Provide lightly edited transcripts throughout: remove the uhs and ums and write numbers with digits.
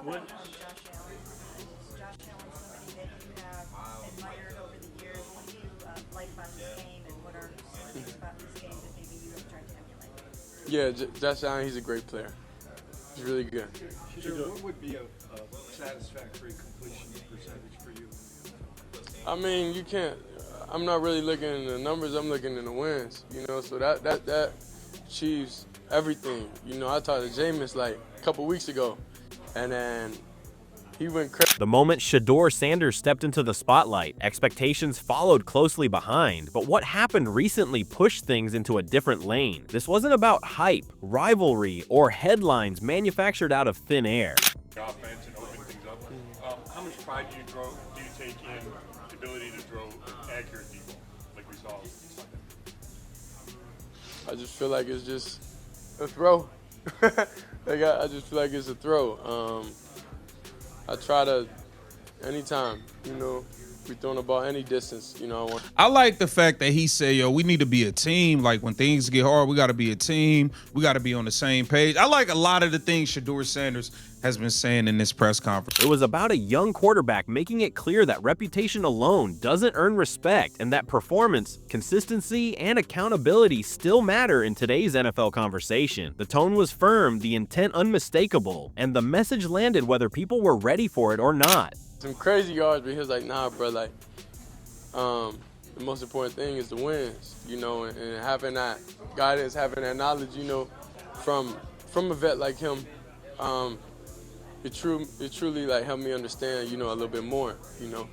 Josh Allen? Josh Allen somebody that you have admired over the years? What do you like about his game, and what are things about his game that maybe you have tried to emulate? Yeah, Josh Allen, he's a great player. He's really good. Shedeur, what would be a satisfactory completion percentage for you? I mean, you can't. I'm not really looking at the numbers. I'm looking at the wins. You know, so that achieves everything. You know, I talked to Jameis like a couple weeks ago, and then he went crazy. The moment Shedeur Sanders stepped into the spotlight, expectations followed closely behind, but what happened recently pushed things into a different lane. This wasn't about hype, rivalry, or headlines manufactured out of thin air. Offense and open things up. How much pride do you take in the ability to throw accurate people like we saw Sunday? I just feel like it's just a throw. I just feel like it's a throw. I try to, anytime, you know, we throwing the ball any distance, you know. I like the fact that he said, yo, we need to be a team. Like, when things get hard, we got to be a team. We got to be on the same page. I like a lot of the things Shedeur Sanders has been saying in this press conference. It was about a young quarterback making it clear that reputation alone doesn't earn respect, and that performance, consistency, and accountability still matter in today's NFL conversation. The tone was firm, the intent unmistakable, and the message landed whether people were ready for it or not. Some crazy yards, but he was like, nah, bro, like, the most important thing is the wins, you know, and having that guidance, having that knowledge, you know, from a vet like him, it truly like helped me understand, you know, a little bit more, you know.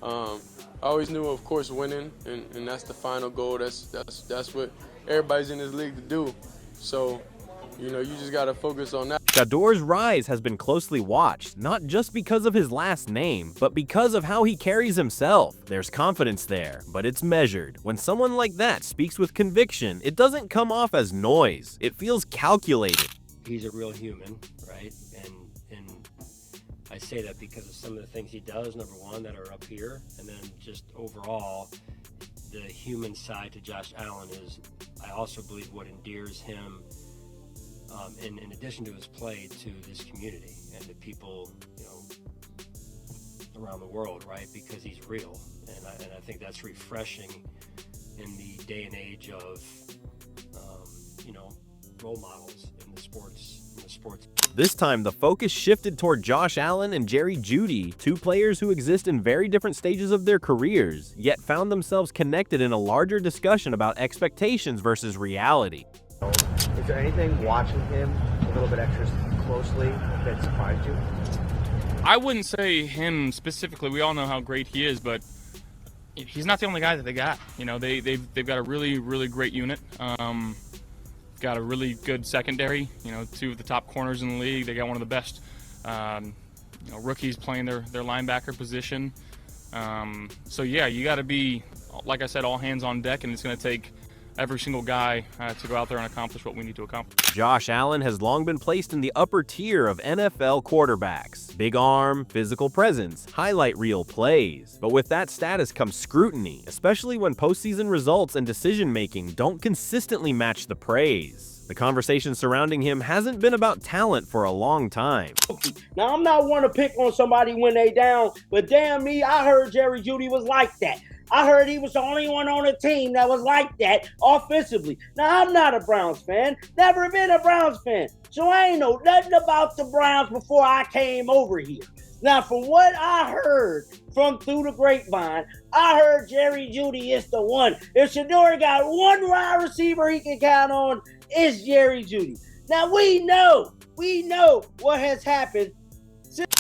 I always knew, of course, winning, and that's the final goal. That's what everybody's in this league to do. So, you know, you just got to focus on that. Shedeur's rise has been closely watched, not just because of his last name, but because of how he carries himself. There's confidence there, but it's measured. When someone like that speaks with conviction, it doesn't come off as noise. It feels calculated. He's a real human, right? And I say that because of some of the things he does, number one, that are up here, and then just overall, the human side to Josh Allen is, I also believe, what endears him, in addition to his play, to this community and to people, you know, around the world, right? Because he's real, and I think that's refreshing in the day and age of, you know, role models in the sports. This time, the focus shifted toward Josh Allen and Jeudy, two players who exist in very different stages of their careers, yet found themselves connected in a larger discussion about expectations versus reality. Is there anything watching him a little bit extra closely that surprised you? I wouldn't say him specifically. We all know how great he is, but he's not the only guy that they got. You know, they've got a really great unit. Got a really good secondary. You know, two of the top corners in the league. They got one of the best, you know, rookies playing their linebacker position. So yeah, you got to be, like I said, all hands on deck, and it's going to take every single guy to go out there and accomplish what we need to accomplish. Josh Allen has long been placed in the upper tier of NFL quarterbacks. Big arm, physical presence, highlight reel plays. But with that status comes scrutiny, especially when postseason results and decision-making don't consistently match the praise. The conversation surrounding him hasn't been about talent for a long time. Now, I'm not one to pick on somebody when they down, but damn me, I heard Jeudy was like that. I heard he was the only one on the team that was like that offensively. Now, I'm not a Browns fan. Never been a Browns fan. So I ain't know nothing about the Browns before I came over here. Now, from what I heard from through the grapevine, I heard Jeudy is the one. If Shedeur got one wide receiver he can count on, it's Jeudy. Now, we know what has happened.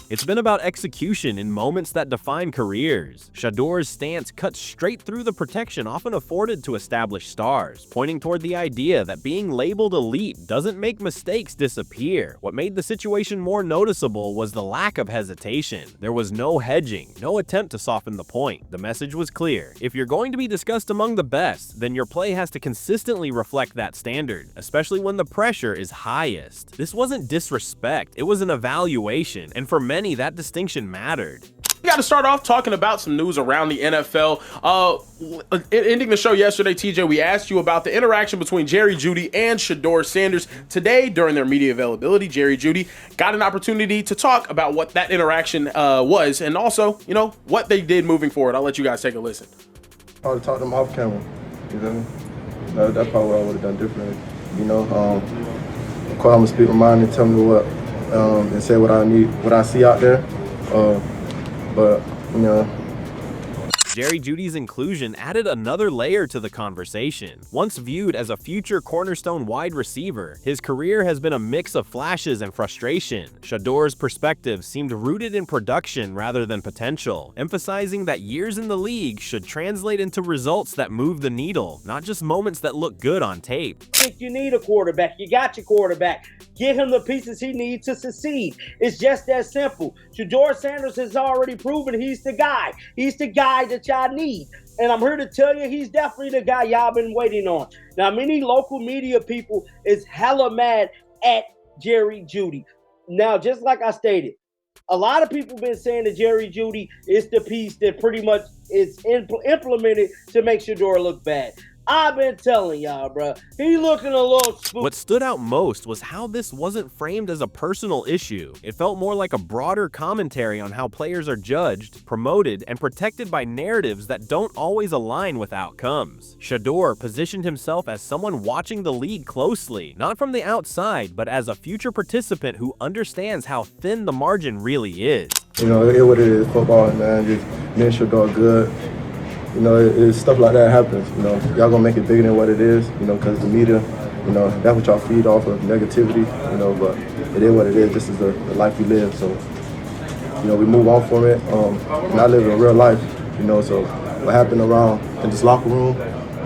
It's been about execution in moments that define careers. Shedeur's stance cuts straight through the protection often afforded to established stars, pointing toward the idea that being labeled elite doesn't make mistakes disappear. What made the situation more noticeable was the lack of hesitation. There was no hedging, no attempt to soften the point. The message was clear. If you're going to be discussed among the best, then your play has to consistently reflect that standard, especially when the pressure is highest. This wasn't disrespect, it was an evaluation, and for many, that distinction mattered. got to start off talking about some news around the NFL. Ending the show yesterday, TJ, we asked you about the interaction between Jerry Jeudy and Shedeur Sanders. Today, during their media availability, Jerry Jeudy got an opportunity to talk about what that interaction was, and also, you know, what they did moving forward. I'll let you guys take a listen. I would talk to them off camera. You feel me? That's probably what I would have done differently. You know, of course, I'm gonna speak my mind and tell me what, and say what I need, what I see out there. But, you know. Jerry Jeudy's inclusion added another layer to the conversation. Once viewed as a future cornerstone wide receiver, his career has been a mix of flashes and frustration. Shedeur's perspective seemed rooted in production rather than potential, emphasizing that years in the league should translate into results that move the needle, not just moments that look good on tape. If you need a quarterback, you got your quarterback. Give him the pieces he needs to succeed. It's just that simple. Shedeur Sanders has already proven he's the guy. He's the guy that y'all need. And I'm here to tell you, he's definitely the guy y'all been waiting on. Now, many local media people is hella mad at Jerry Jeudy. Now, just like I stated, a lot of people been saying that Jerry Jeudy is the piece that pretty much is implemented to make Shedeur look bad. I've been telling y'all, bro, he looking a little spooky. What stood out most was how this wasn't framed as a personal issue. It felt more like a broader commentary on how players are judged, promoted, and protected by narratives that don't always align with outcomes. Shedeur positioned himself as someone watching the league closely, not from the outside, but as a future participant who understands how thin the margin really is. You know, it's what it is, football, man. Just men should go good. You know, it's stuff like that happens. You know, y'all gonna make it bigger than what it is. You know, because the media, you know, that's what y'all feed off of, negativity. You know, but it is what it is. This is the life we live. So, you know, we move on from it. And I live in real life. You know, so what happened around in this locker room,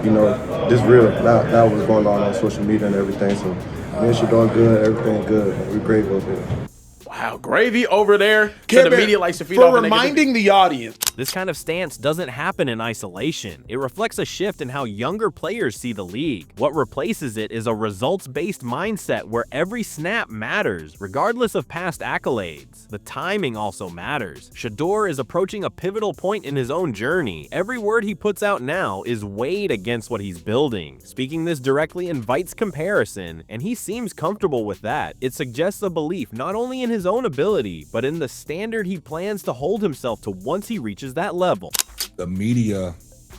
you know, this real. Now what's going on social media and everything. So, me and Shedeur good, everything good. We're great over here. Wow, gravy over there. So the media likes to feed off for reminding the audience. This kind of stance doesn't happen in isolation. It reflects a shift in how younger players see the league. What replaces it is a results-based mindset where every snap matters, regardless of past accolades. The timing also matters. Shedeur is approaching a pivotal point in his own journey. Every word he puts out now is weighed against what he's building. Speaking this directly invites comparison, and he seems comfortable with that. It suggests a belief not only in his own ability, but in the standard he plans to hold himself to once he reaches that level. The media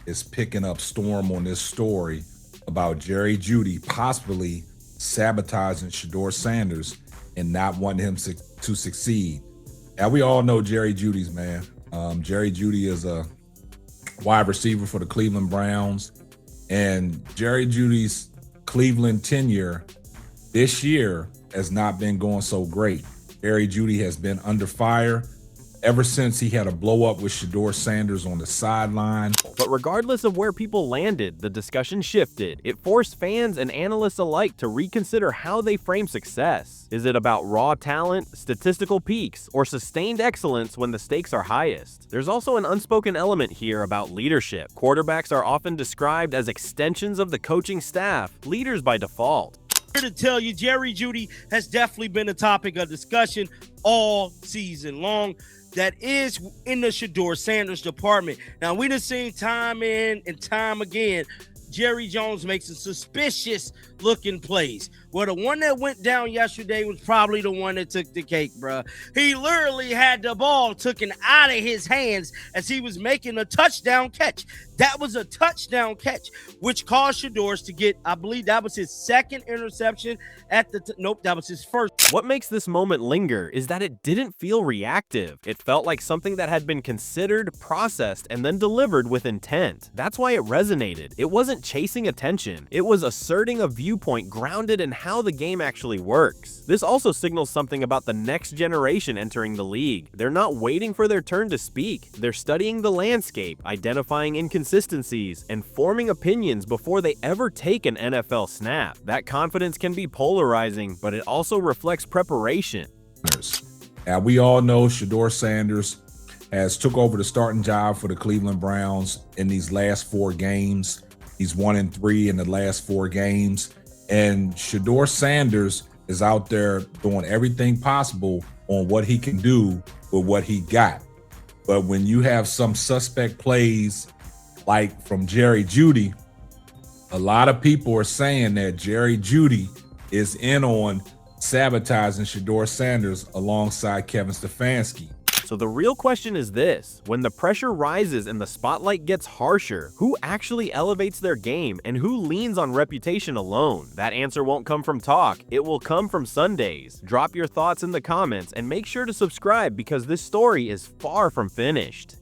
is picking up storm on this story about Jerry Jeudy possibly sabotaging Shedeur Sanders and not wanting him to succeed. And we all know Jerry Jeudy's man. Jerry Jeudy is a wide receiver for the Cleveland Browns, and Jerry Jeudy's Cleveland tenure this year has not been going so great. Jerry Jeudy has been under fire ever since he had a blow up with Shedeur Sanders on the sideline. But regardless of where people landed, the discussion shifted. It forced fans and analysts alike to reconsider how they frame success. Is it about raw talent, statistical peaks, or sustained excellence when the stakes are highest? There's also an unspoken element here about leadership. Quarterbacks are often described as extensions of the coaching staff, leaders by default. Here to tell you, Jerry Jeudy has definitely been a topic of discussion all season long. That is in the Shedeur Sanders department. Now, we done seen time in and time again, Jerry Jones makes some suspicious looking plays. Well, the one that went down yesterday was probably the one that took the cake, bruh. He literally had the ball taken out of his hands as he was making a touchdown catch. That was a touchdown catch, which caused Shedeur to get, I believe that was his second interception at the, nope, that was his first. What makes this moment linger is that it didn't feel reactive. It felt like something that had been considered, processed, and then delivered with intent. That's why it resonated. It wasn't chasing attention. It was asserting a viewpoint grounded in how the game actually works. This also signals something about the next generation entering the league. They're not waiting for their turn to speak. They're studying the landscape, identifying inconsistencies, and forming opinions before they ever take an NFL snap. That confidence can be polarizing, but it also reflects preparation. Now, we all know Shedeur Sanders has took over the starting job for the Cleveland Browns in these last 4 games. He's 1-3 in the last 4 games. And Shedeur Sanders is out there doing everything possible on what he can do with what he got. But when you have some suspect plays like from Jeudy, a lot of people are saying that Jeudy is in on sabotaging Shedeur Sanders alongside Kevin Stefanski. So the real question is this: when the pressure rises and the spotlight gets harsher, who actually elevates their game and who leans on reputation alone? That answer won't come from talk, it will come from Sundays. Drop your thoughts in the comments and make sure to subscribe because this story is far from finished.